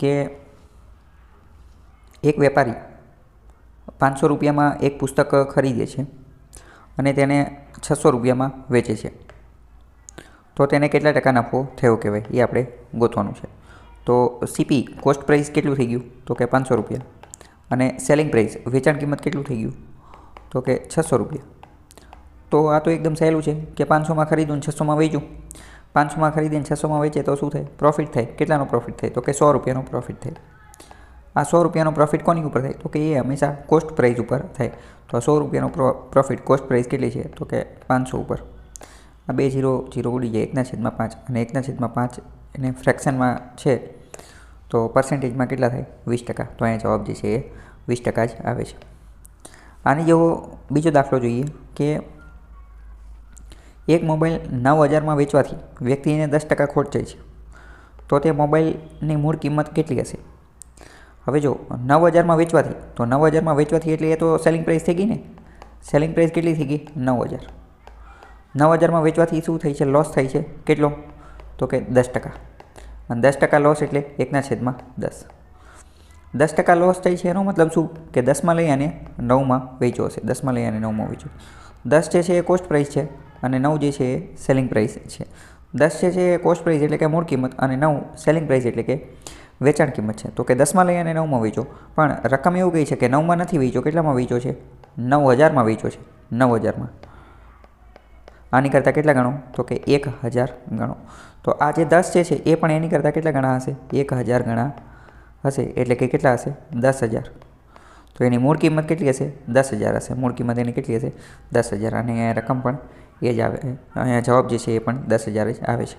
કે એક વેપારી 500 રૂપિયામાં એક પુસ્તક ખરીદે છે અને તેને 600 રૂપિયામાં વેચે છે, તો તેને કેટલા ટકા નફો થયો કહેવાય એ આપણે ગોતવાનું છે. તો સીપી કોસ્ટ પ્રાઇસ કેટલું થઈ ગયું તો કે 500 રૂપિયા, અને સેલિંગ પ્રાઇસ વેચાણ કિંમત કેટલું થઈ ગયું તો કે 600 રૂપિયા. તો આ તો એકદમ સહેલું છે કે 500માં ખરીદું ને 600માં વેચું. 500માં ખરીદીને 600માં વેચે તો શું થાય? પ્રોફિટ થાય. કેટલાનો પ્રોફિટ થાય તો કે 100 રૂપિયાનો પ્રોફિટ થાય. આ 100 રૂપિયાનો પ્રોફિટ કોની ઉપર થાય તો કે એ હંમેશા કોસ્ટ પ્રાઇસ ઉપર થાય. તો 100 રૂપિયાનો પ્રોફિટ કોસ્ટ પ્રાઇસ કેટલી છે તો કે 500 ઉપર. આ 2 0 ઉડી જાય, 1/5 અને 1/5 એને ફ્રેક્શનમાં છે તો પર્સન્ટેજમાં કેટલા થાય 20%. તો અહીંયા જવાબ જે છે એ 20% જ આવે છે. આની જેવો બીજો દાખલો જોઈએ કે એક મોબાઈલ 9000માં વેચવાથી વ્યક્તિને 10% ખોટ જાય છે, તો તે મોબાઈલની મૂળ કિંમત કેટલી હશે? હવે જો 9000માં વેચવાથી, તો 9000માં વેચવાથી એટલે એ તો સેલિંગ પ્રાઇસ થઈ ગઈ ને. સેલિંગ પ્રાઇસ કેટલી થઈ ગઈ 9000. 9000માં વેચવાથી શું થાય છે? લોસ થાય છે. કેટલો તો કે 10%. અને 10% લોસ એટલે 1/10. 10% લોસ થાય છે એનો મતલબ શું કે 10માં લઈ અને 9માં વેચ્યો હશે. 10માં લઈ અને 9માં વેચ્યો. 10 જે છે એ કોસ્ટ પ્રાઇસ છે અને 9 જે છે એ સેલિંગ પ્રાઇસ છે. 10 જે છે એ કોસ્ટ પ્રાઇસ એટલે કે મૂળ કિંમત, અને 9 સેલિંગ પ્રાઇસ એટલે કે વેચાણ કિંમત છે. તો કે 10માં લઈ અને 9માં વેચો, પણ રકમ એવું કહી છે કે 9માં નથી વેચ્યો. કેટલામાં વેચ્યો છે? 9000માં વેચ્યો છે. 9000માં. આની કરતાં કેટલા ગણો તો કે 1000 ગણો. તો આ જે 10 જે છે એ પણ એની કરતાં કેટલા ગણા હશે? 1000 ગણા હશે. એટલે કે કેટલા હશે? 10000. તો એની મૂળ કિંમત કેટલી હશે? 10000 હશે. મૂળ કિંમત એની કેટલી હશે? 10000. અને રકમ પણ એ જ આવે. અહીંયા જવાબ જે છે એ પણ 10000 જ આવે છે.